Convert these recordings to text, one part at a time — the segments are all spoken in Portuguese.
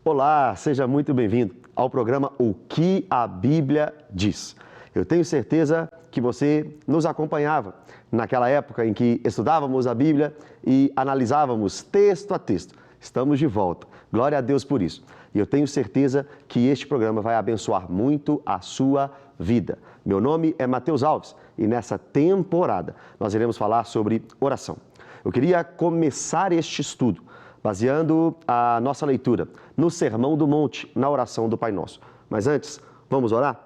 Olá, seja muito bem-vindo ao programa O que a Bíblia Diz. Eu tenho certeza que você nos acompanhava naquela época em que estudávamos a Bíblia e analisávamos texto a texto. Estamos de volta. Glória a Deus por isso. E eu tenho certeza que este programa vai abençoar muito a sua vida. Meu nome é Mateus Alves e nessa temporada nós iremos falar sobre oração. Eu queria começar este estudo baseando a nossa leitura no Sermão do Monte, na oração do Pai Nosso. Mas antes, vamos orar?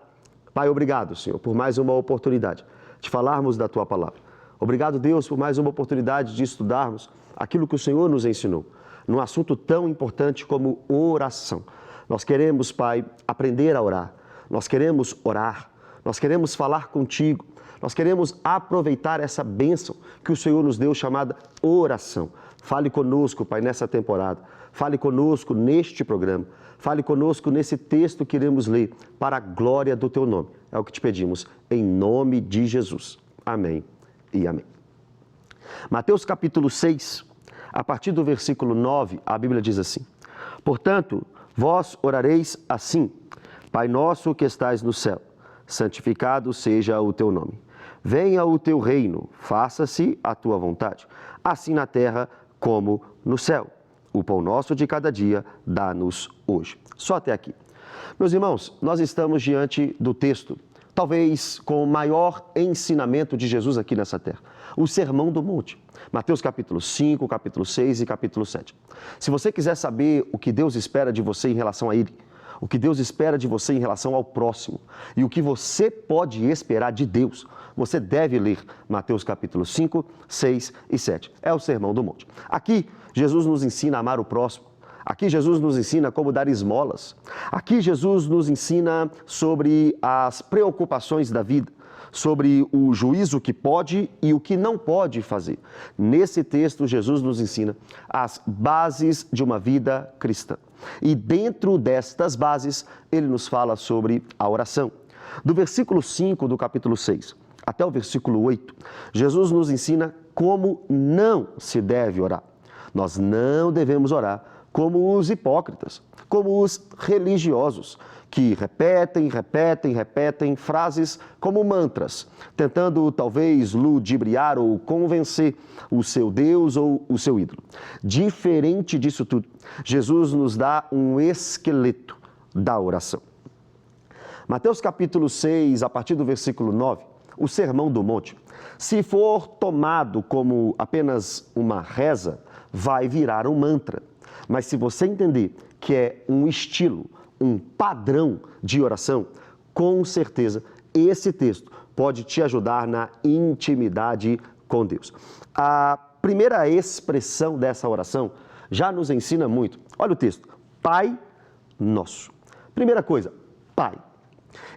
Pai, obrigado, Senhor, por mais uma oportunidade de falarmos da Tua Palavra. Obrigado, Deus, por mais uma oportunidade de estudarmos aquilo que o Senhor nos ensinou, num assunto tão importante como oração. Nós queremos, Pai, aprender a orar. Nós queremos orar. Nós queremos falar contigo. Nós queremos aproveitar essa bênção que o Senhor nos deu chamada oração. Fale conosco, Pai, nessa temporada. Fale conosco neste programa. Fale conosco nesse texto que iremos ler para a glória do Teu nome. É o que te pedimos, em nome de Jesus. Amém e amém. Mateus capítulo 6, a partir do versículo 9, a Bíblia diz assim: Portanto, vós orareis assim: Pai nosso que estais no céu, santificado seja o Teu nome. Venha o Teu reino, faça-se a Tua vontade, assim na terra como no céu. O pão nosso de cada dia dá-nos hoje. Só até aqui. Meus irmãos, nós estamos diante do texto, talvez com o maior ensinamento de Jesus aqui nessa terra, o Sermão do Monte. Mateus capítulo 5, capítulo 6 e capítulo 7. Se você quiser saber o que Deus espera de você em relação a Ele, o que Deus espera de você em relação ao próximo e o que você pode esperar de Deus, você deve ler Mateus capítulo 5, 6 e 7. É o Sermão do Monte. Aqui, Jesus nos ensina a amar o próximo. Aqui, Jesus nos ensina como dar esmolas. Aqui, Jesus nos ensina sobre as preocupações da vida, sobre o juízo que pode e o que não pode fazer. Nesse texto, Jesus nos ensina as bases de uma vida cristã. E dentro destas bases, ele nos fala sobre a oração. Do versículo 5 do capítulo 6 até o versículo 8, Jesus nos ensina como não se deve orar. Nós não devemos orar como os hipócritas, como os religiosos, que repetem frases como mantras, tentando talvez ludibriar ou convencer o seu Deus ou o seu ídolo. Diferente disso tudo, Jesus nos dá um esqueleto da oração. Mateus capítulo 6, a partir do versículo 9, o Sermão do Monte, se for tomado como apenas uma reza, vai virar um mantra. Mas se você entender que é um estilo, um padrão de oração, com certeza esse texto pode te ajudar na intimidade com Deus. A primeira expressão dessa oração já nos ensina muito. Olha o texto: Pai Nosso. Primeira coisa, Pai.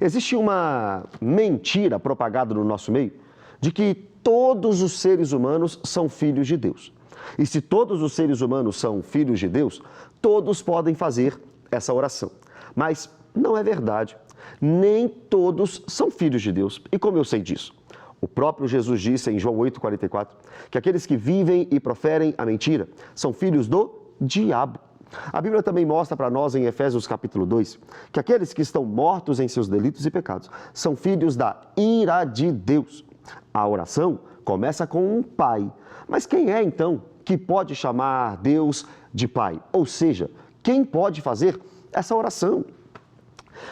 Existe uma mentira propagada no nosso meio de que todos os seres humanos são filhos de Deus. E se todos os seres humanos são filhos de Deus, todos podem fazer essa oração. Mas não é verdade. Nem todos são filhos de Deus. E como eu sei disso? O próprio Jesus disse em João 8,44 que aqueles que vivem e proferem a mentira são filhos do diabo. A Bíblia também mostra para nós em Efésios capítulo 2 que aqueles que estão mortos em seus delitos e pecados são filhos da ira de Deus. A oração começa com um pai. Mas quem é então que pode chamar Deus de pai? Ou seja, quem pode fazer essa oração?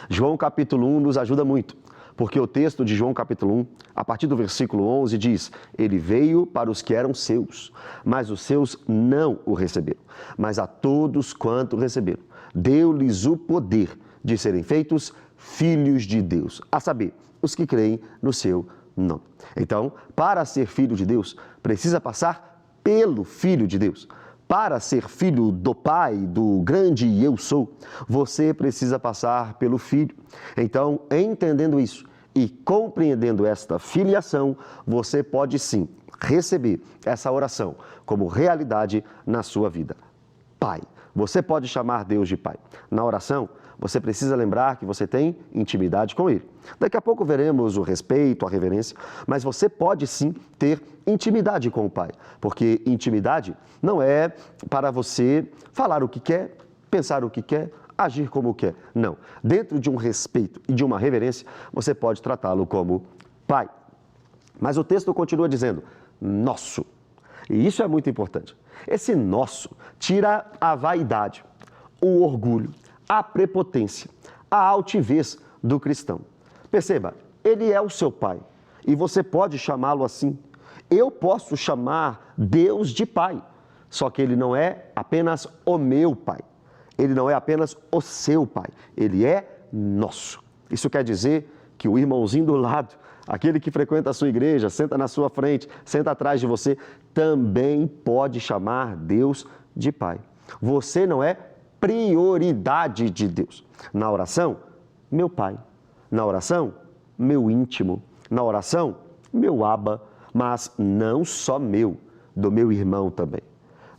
João capítulo 1 nos ajuda muito, porque o texto de João capítulo 1, a partir do versículo 11, diz: Ele veio para os que eram seus, mas os seus não o receberam. Mas a todos quanto receberam, deu-lhes o poder de serem feitos filhos de Deus, a saber, os que creem no seu nome. Então, para ser filho de Deus, precisa passar pelo Filho de Deus. Para ser filho do Pai, do grande eu sou, você precisa passar pelo Filho. Então, entendendo isso e compreendendo esta filiação, você pode sim receber essa oração como realidade na sua vida. Pai. Você pode chamar Deus de Pai. Na oração, você precisa lembrar que você tem intimidade com Ele. Daqui a pouco veremos o respeito, a reverência, mas você pode sim ter intimidade com o Pai, porque intimidade não é para você falar o que quer, pensar o que quer, agir como quer. Não. Dentro de um respeito e de uma reverência, você pode tratá-lo como pai. Mas o texto continua dizendo, nosso. E isso é muito importante. Esse nosso tira a vaidade, o orgulho, a prepotência, a altivez do cristão. Perceba, ele é o seu pai e você pode chamá-lo assim. Eu posso chamar Deus de pai, só que ele não é apenas o meu pai. Ele não é apenas o seu pai, ele é nosso. Isso quer dizer que o irmãozinho do lado, aquele que frequenta a sua igreja, senta na sua frente, senta atrás de você, também pode chamar Deus de pai. Você não é prioridade de Deus. Na oração, meu pai. Na oração, meu íntimo. Na oração, meu Abba. Mas não só meu, do meu irmão também.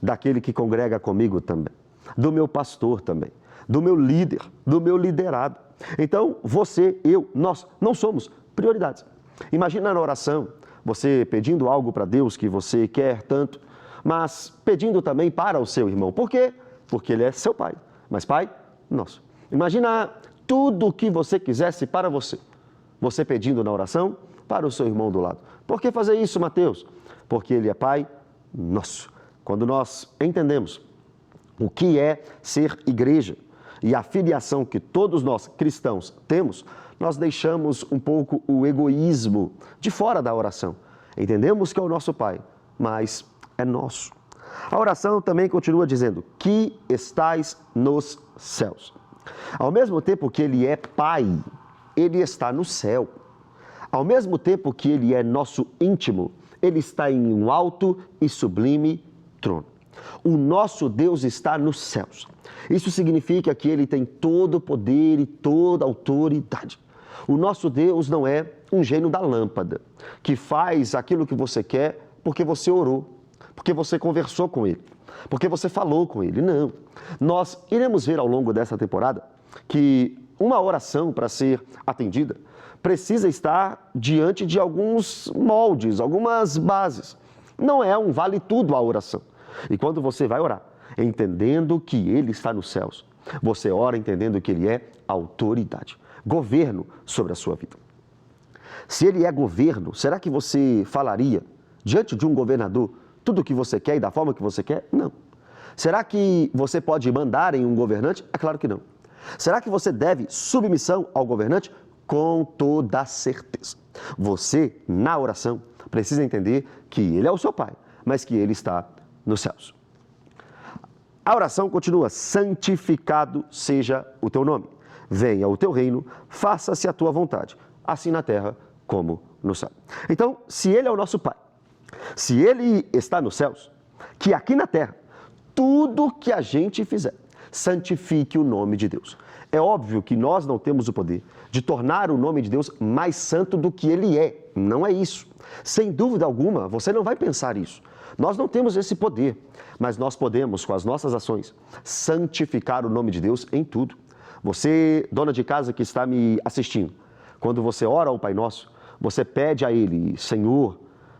Daquele que congrega comigo também. Do meu pastor também. Do meu líder, do meu liderado. Então, você, eu, nós não somos prioridades. Imagina na oração, você pedindo algo para Deus que você quer tanto, mas pedindo também para o seu irmão. Por quê? Porque ele é seu pai, mas pai nosso. Imagina tudo o que você quisesse para você. Você pedindo na oração para o seu irmão do lado. Por que fazer isso, Mateus? Porque ele é pai nosso. Quando nós entendemos o que é ser igreja e a filiação que todos nós cristãos temos, nós deixamos um pouco o egoísmo de fora da oração. Entendemos que é o nosso pai, mas é nosso. A oração também continua dizendo, que estais nos céus. Ao mesmo tempo que ele é pai, ele está no céu. Ao mesmo tempo que ele é nosso íntimo, ele está em um alto e sublime trono. O nosso Deus está nos céus. Isso significa que ele tem todo o poder e toda a autoridade. O nosso Deus não é um gênio da lâmpada, que faz aquilo que você quer porque você orou, porque você conversou com ele, porque você falou com ele. Não. Nós iremos ver ao longo dessa temporada que uma oração, para ser atendida, precisa estar diante de alguns moldes, algumas bases. Não é um vale tudo a oração. E quando você vai orar, entendendo que ele está nos céus, você ora entendendo que ele é autoridade, governo sobre a sua vida. Se ele é governo, será que você falaria diante de um governador tudo o que você quer e da forma que você quer? Não. Será que você pode mandar em um governante? É claro que não. Será que você deve submissão ao governante? Com toda certeza. Você, na oração, precisa entender que ele é o seu pai, mas que ele está nos céus. A oração continua, santificado seja o teu nome. Venha o teu reino, faça-se a tua vontade, assim na terra como no céu. Então, se ele é o nosso pai, se ele está nos céus, que aqui na terra, tudo que a gente fizer, santifique o nome de Deus. É óbvio que nós não temos o poder de tornar o nome de Deus mais santo do que ele é. Não é isso. Sem dúvida alguma, você não vai pensar isso. Nós não temos esse poder, mas nós podemos, com as nossas ações, santificar o nome de Deus em tudo. Você, dona de casa que está me assistindo, quando você ora ao Pai Nosso, você pede a Ele, Senhor,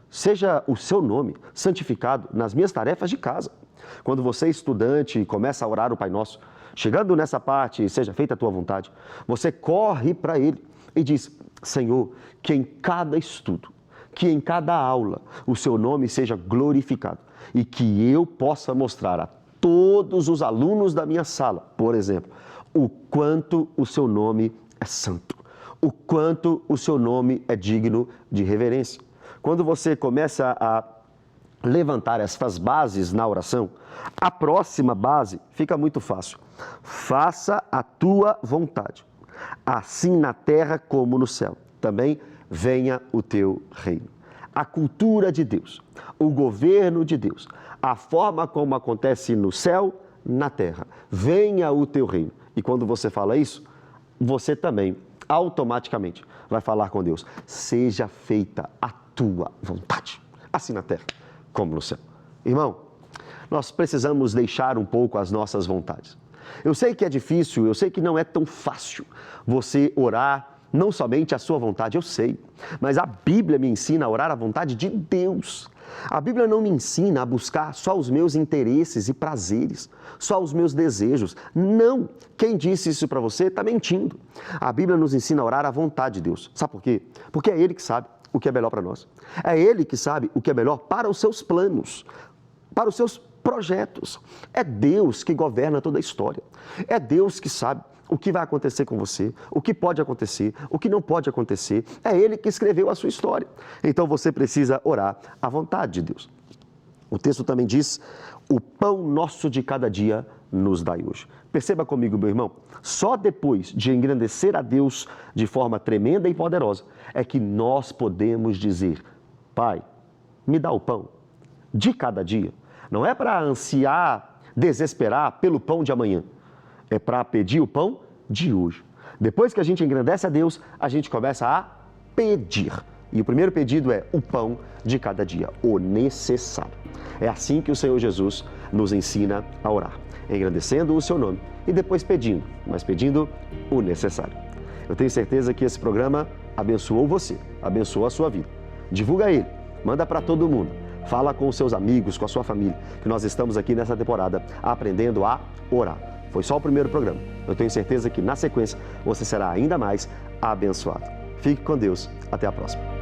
seja o seu nome santificado nas minhas tarefas de casa. Quando você, estudante, começa a orar o Pai Nosso, chegando nessa parte, seja feita a tua vontade, você corre para Ele e diz, Senhor, que em cada estudo, que em cada aula o seu nome seja glorificado e que eu possa mostrar a todos os alunos da minha sala, por exemplo, o quanto o seu nome é santo, o quanto o seu nome é digno de reverência. Quando você começa a levantar essas bases na oração, a próxima base fica muito fácil. Faça a tua vontade, assim na terra como no céu. Também venha o teu reino. A cultura de Deus, o governo de Deus, a forma como acontece no céu, na terra. Venha o teu reino. E quando você fala isso, você também automaticamente vai falar com Deus. Seja feita a tua vontade, assim na terra como no céu. Irmão, nós precisamos deixar um pouco as nossas vontades. Eu sei que é difícil, eu sei que não é tão fácil você orar não somente a sua vontade, eu sei, mas a Bíblia me ensina a orar a vontade de Deus. A Bíblia não me ensina a buscar só os meus interesses e prazeres, só os meus desejos. Não! Quem disse isso para você está mentindo. A Bíblia nos ensina a orar a vontade de Deus. Sabe por quê? Porque é Ele que sabe o que é melhor para nós. É Ele que sabe o que é melhor para os seus planos, para os seus projetos. É Deus que governa toda a história. É Deus que sabe o que vai acontecer com você, o que pode acontecer, o que não pode acontecer. É Ele que escreveu a sua história. Então você precisa orar à vontade de Deus. O texto também diz, o pão nosso de cada dia nos dai hoje. Perceba comigo, meu irmão, só depois de engrandecer a Deus de forma tremenda e poderosa, é que nós podemos dizer, Pai, me dá o pão de cada dia. Não é para ansiar, desesperar pelo pão de amanhã. É para pedir o pão de hoje. Depois que a gente engrandece a Deus, a gente começa a pedir. E o primeiro pedido é o pão de cada dia, o necessário. É assim que o Senhor Jesus nos ensina a orar, engrandecendo o seu nome e depois pedindo, mas pedindo o necessário. Eu tenho certeza que esse programa abençoou você, abençoou a sua vida. Divulga ele, manda para todo mundo. Fala com os seus amigos, com a sua família, que nós estamos aqui nessa temporada aprendendo a orar. Foi só o primeiro programa. Eu tenho certeza que na sequência você será ainda mais abençoado. Fique com Deus. Até a próxima.